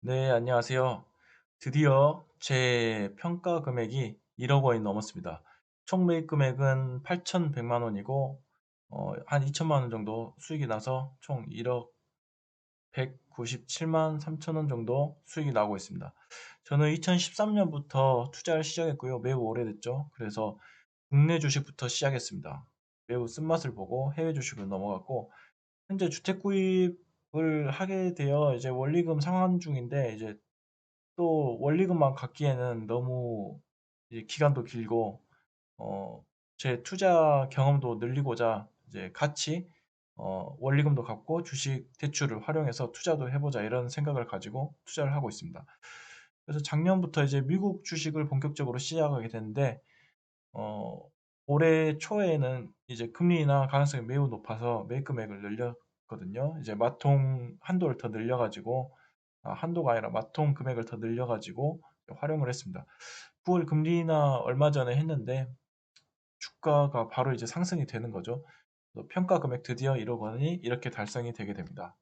네, 안녕하세요. 드디어 제 평가 금액이 1억 원이 넘었습니다. 총 매입 금액은 8,100만 원이고, 한 2천만 원 정도 수익이 나서 총 1억 197만 3천 원 정도 수익이 나고 있습니다. 저는 2013년부터 투자를 시작했고요. 매우 오래됐죠. 그래서 국내 주식부터 시작했습니다. 매우 쓴맛을 보고 해외 주식으로 넘어갔고, 현재 주택 구입을 하게 되어 이제 원리금 상환 중인데, 이제 또 원리금만 갚기에는 너무 이제 기간도 길고 어 제 투자 경험도 늘리고자 이제 같이 원리금도 갚고 주식 대출을 활용해서 투자도 해 보자 이런 생각을 가지고 투자를 하고 있습니다. 그래서 작년부터 이제 미국 주식을 본격적으로 시작하게 됐는데 어 올해 초에는 이제 금리 인하 가능성이 매우 높아서 매입 금액을 늘렸거든요. 이제 마통 한도를 더 늘려 가지고 한도가 아니라 마통 금액을 더 늘려 가지고 활용을 했습니다. 9월 금리 인하 얼마 전에 했는데 주가가 바로 이제 상승이 되는 거죠. 그래서 평가 금액 드디어 1억 원이 이렇게 달성이 되게 됩니다.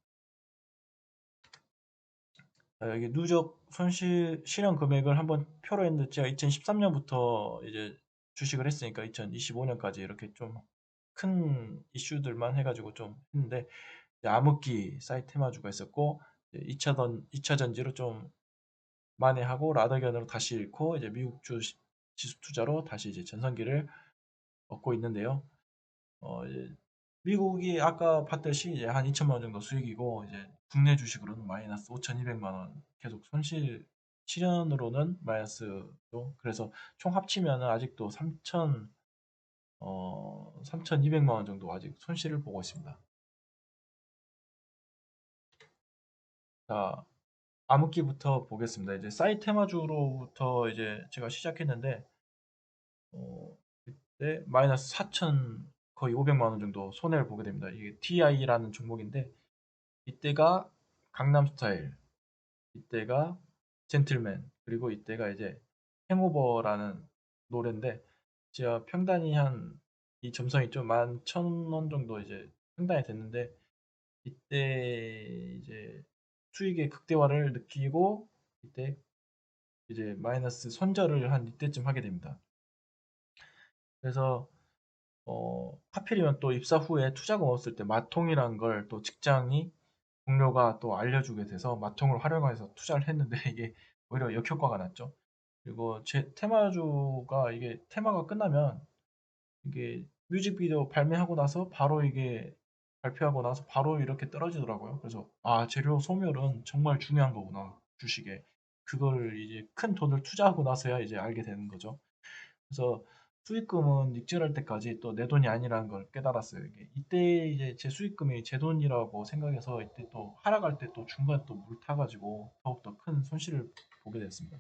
여기 누적 손실 실현 금액을 한번 표로 했는데 제가 2013년부터 이제 주식을 했으니까 2025년까지 이렇게 좀 큰 이슈들만 해가지고 좀 했는데 이제 암흑기 사이트 테마주가 있었고 2차 전지로 좀 만회하고 라더견으로 다시 잃고 이제 미국 지수 투자로 다시 이제 전성기를 얻고 있는데요. 이제 미국이 아까 봤듯이 이제 한 2천만 원 정도 수익이고 이제 국내 주식으로는 마이너스 5,200만 원 계속 손실 실현으로는 마이너스로 그래서 총 합치면은 아직도 3,200만 원 정도 아직 손실을 보고 있습니다. 자, 암흑기부터 보겠습니다. 이제 사이테마주로부터 이제 제가 시작했는데 그때 마이너스 4천 거의 500만 원 정도 손해를 보게 됩니다. 이게 TI라는 종목인데 이때가 강남스타일, 이때가 젠틀맨, 그리고 이때가 이제 행오버라는 노래인데 제가 평단이 한 이 점성이 좀 11,000원 정도 이제 평단이 됐는데 이때 이제 수익의 극대화를 느끼고 이때 이제 마이너스 손절을 한 이때쯤 하게 됩니다. 그래서 하필이면 또 입사 후에 투자금 없을 때 마통이란 걸 또 직장이 동료가 또 알려주게 돼서 마통을 활용해서 투자를 했는데 이게 오히려 역효과가 났죠. 그리고 제 테마주가 이게 테마가 끝나면 이게 뮤직비디오 발매하고 나서 바로 이게 발표하고 나서 바로 이렇게 떨어지더라고요. 그래서 아, 재료 소멸은 정말 중요한 거구나. 주식에. 그걸 이제 큰 돈을 투자하고 나서야 이제 알게 되는 거죠. 그래서 수익금은 익절할 때까지 또 내 돈이 아니라는 걸 깨달았어요. 이때 이제 제 수익금이 제 돈이라고 생각해서 이때 또 하락할 때 또 중간에 또 물 타가지고 더욱더 큰 손실을 보게 됐습니다.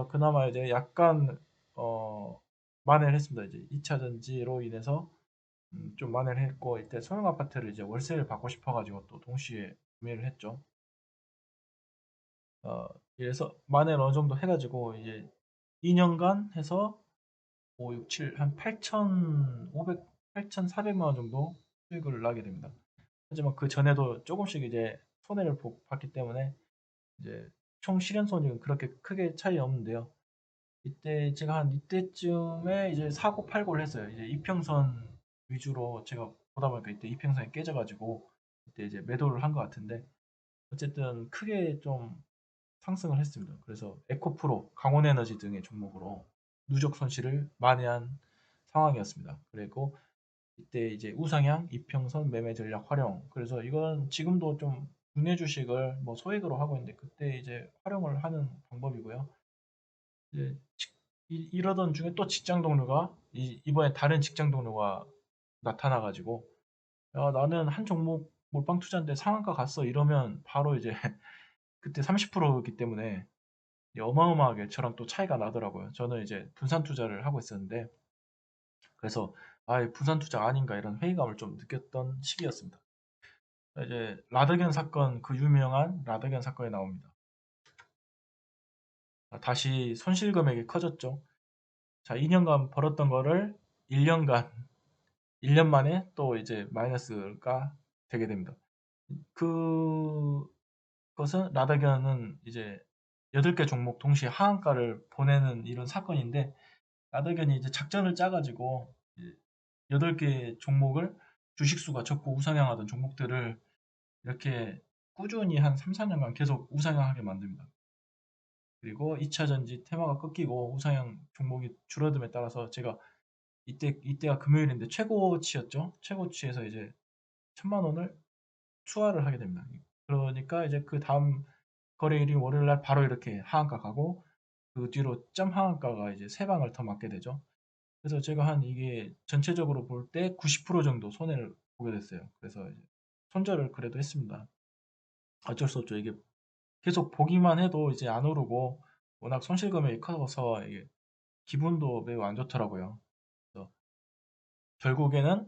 그나마 이제 약간 어, 만회를 했습니다. 이제 2차 전지로 인해서 좀 만회를 했고 이때 소형 아파트를 이제 월세를 받고 싶어가지고 또 동시에 구매를 했죠. 어, 그래서 만회를 어느 정도 해가지고 이제 2년간 해서 5, 6, 7, 한 8,500, 8,400만 원 정도 수익을 나게 됩니다. 하지만 그 전에도 조금씩 이제 손해를 봤기 때문에 이제 총 실현 손익은 그렇게 크게 차이 없는데요. 이때 제가 한 이때쯤에 이제 사고 팔고를 했어요. 이제 이평선 위주로 제가 보다 보니까 이때 이평선이 깨져가지고 이때 이제 매도를 한 것 같은데 어쨌든 크게 좀 상승을 했습니다. 그래서 에코프로, 강원에너지 등의 종목으로 누적 손실을 만회한 상황이었습니다. 그리고 이때 이제 우상향, 이평선 매매 전략 활용. 그래서 이건 지금도 좀 국내 주식을 뭐 소액으로 하고 있는데 그때 이제 활용을 하는 방법이고요. 이제 이러던 중에 또 직장 동료가 이번에 다른 직장 동료가 나타나가지고 야, 나는 한 종목 몰빵 투자인데 상한가 갔어 이러면 바로 이제 그때 30%였기 때문에 어마어마하게 저랑 또 차이가 나더라고요. 저는 이제 분산 투자를 하고 있었는데 그래서 아, 분산 투자 아닌가 이런 회의감을 좀 느꼈던 시기였습니다. 이제 라더견 사건 그 유명한 라더견 사건이 나옵니다. 다시 손실 금액이 커졌죠. 자, 2년간 벌었던 거를 1년간 1년 만에 또 이제 마이너스가 되게 됩니다. 그 것은 라더견은 이제 8개 종목 동시에 하한가를 보내는 이런 사건인데, 라더견이 이제 작전을 짜가지고 8개 종목을 주식수가 적고 우상향하던 종목들을 이렇게 꾸준히 한 3, 4년간 계속 우상향하게 만듭니다. 그리고 2차 전지 테마가 꺾이고 우상향 종목이 줄어듦에 따라서 제가 이때가 금요일인데 최고치였죠. 최고치에서 이제 1,000만 원을 투하를 하게 됩니다. 그러니까 이제 그 다음 거래일인 월요일 날 바로 이렇게 하한가 가고, 그 뒤로 점 하한가가 이제 세 방을 더 맞게 되죠. 그래서 제가 한 이게 전체적으로 볼 때 90% 정도 손해를 보게 됐어요. 그래서 이제 손절을 그래도 했습니다. 어쩔 수 없죠. 이게 계속 보기만 해도 이제 안 오르고 워낙 손실 금액이 커서 이게 기분도 매우 안 좋더라고요. 그래서 결국에는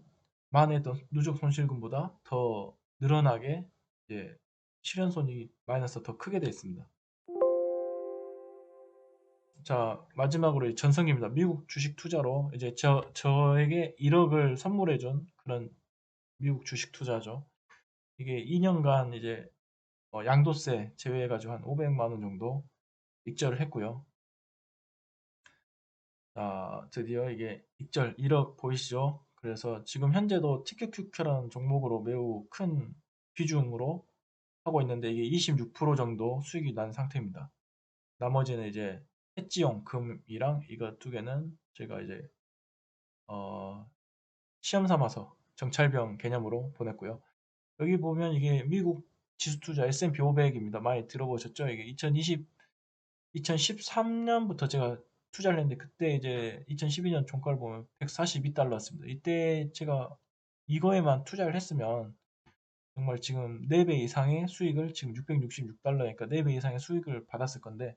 만회했던 누적 손실금보다 더 늘어나게 이제 실현손이 마이너스 더 크게 되어 있습니다. 자, 마지막으로 전성기입니다. 미국 주식 투자로 이제 저에게 1억을 선물해준 그런 미국 주식 투자죠. 이게 2년간 이제 양도세 제외해가지고 한 500만 원 정도 익절을 했고요. 자, 드디어 이게 익절 1억 보이시죠? 그래서 지금 현재도 TQQQ라는 종목으로 매우 큰 비중으로 하고 있는데, 이게 26% 정도 수익이 난 상태입니다. 나머지는 이제 해지용 금이랑 이거 두 개는 제가 이제 어, 시험 삼아서 정찰병 개념으로 보냈고요. 여기 보면 이게 미국 지수 투자 S&P 500입니다. 많이 들어보셨죠? 이게 2013년부터 제가 투자를 했는데, 그때 이제 2012년 종가를 보면 142달러였습니다. 이때 제가 이거에만 투자를 했으면 정말 지금 4배 이상의 수익을, 지금 666달러니까 4배 이상의 수익을 받았을 건데,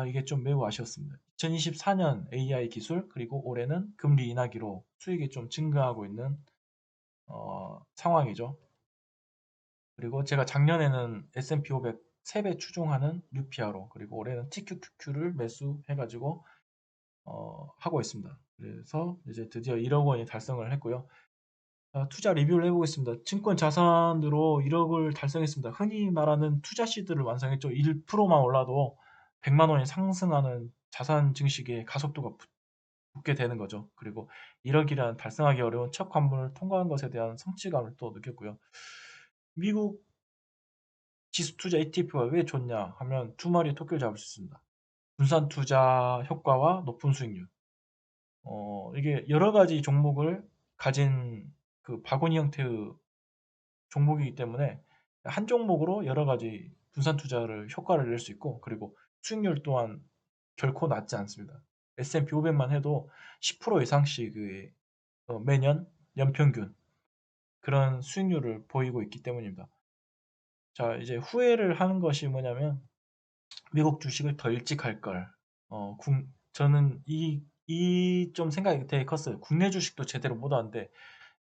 이게 좀 매우 아쉬웠습니다. 2024년 AI 기술, 그리고 올해는 금리 인하기로 수익이 좀 증가하고 있는 상황이죠. 그리고 제가 작년에는 S&P 500 3배 추종하는 UPR로, 그리고 올해는 TQQQ를 매수해가지고 하고 있습니다. 그래서 이제 드디어 1억 원이 달성을 했고요. 자, 투자 리뷰를 해보겠습니다. 증권 자산으로 1억을 달성했습니다. 흔히 말하는 투자 시드를 완성했죠. 1%만 올라도 100만 원이 상승하는 자산 증식의 가속도가 붙게 되는 거죠. 그리고 1억이란 달성하기 어려운 첫 관문을 통과한 것에 대한 성취감을 또 느꼈고요. 미국 지수 투자 ETF가 왜 좋냐 하면 두 마리 토끼를 잡을 수 있습니다. 분산 투자 효과와 높은 수익률. 이게 여러 가지 종목을 가진 그 바구니 형태의 종목이기 때문에 한 종목으로 여러 가지 분산 투자를 효과를 낼 수 있고, 그리고 수익률 또한 결코 낮지 않습니다. S&P 500만 해도 10% 이상씩 매년 연평균 그런 수익률을 보이고 있기 때문입니다. 자, 이제 후회를 하는 것이 뭐냐면, 미국 주식을 더 일찍 할 걸. 저는 이 좀 생각이 되게 컸어요. 국내 주식도 제대로 못 하는데,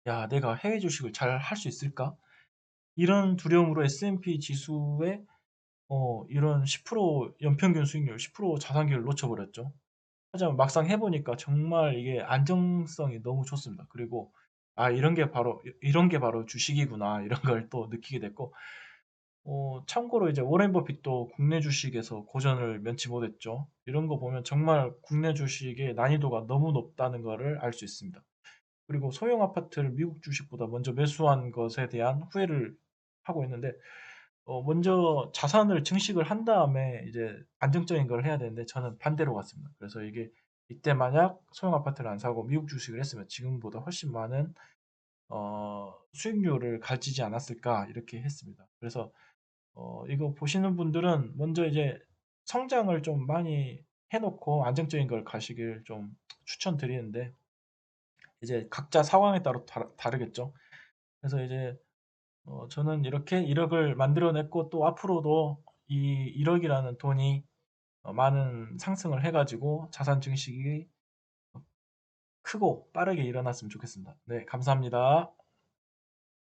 야, 내가 해외 주식을 잘 할 수 있을까? 이런 두려움으로 S&P 지수에 이런 10% 연평균 수익률, 10% 자산기를 놓쳐버렸죠. 하지만 막상 해보니까 정말 이게 안정성이 너무 좋습니다. 그리고 이런 게 바로 주식이구나, 이런 걸 또 느끼게 됐고, 참고로 이제 워렌 버핏도 국내 주식에서 고전을 면치 못했죠. 이런 거 보면 정말 국내 주식의 난이도가 너무 높다는 것을 알 수 있습니다. 그리고 소형 아파트를 미국 주식보다 먼저 매수한 것에 대한 후회를 하고 있는데, 먼저 자산을 증식을 한 다음에 이제 안정적인 걸 해야 되는데, 저는 반대로 갔습니다. 그래서 이게 이때 만약 소형 아파트를 안 사고 미국 주식을 했으면 지금보다 훨씬 많은 수익률을 가지지 않았을까, 이렇게 했습니다. 그래서 이거 보시는 분들은 먼저 이제 성장을 좀 많이 해놓고 안정적인 걸 가시길 좀 추천드리는데, 이제 각자 상황에 따라 다르겠죠. 그래서 이제 저는 이렇게 1억을 만들어냈고, 또 앞으로도 이 1억이라는 돈이 많은 상승을 해가지고 자산 증식이 크고 빠르게 일어났으면 좋겠습니다. 네, 감사합니다.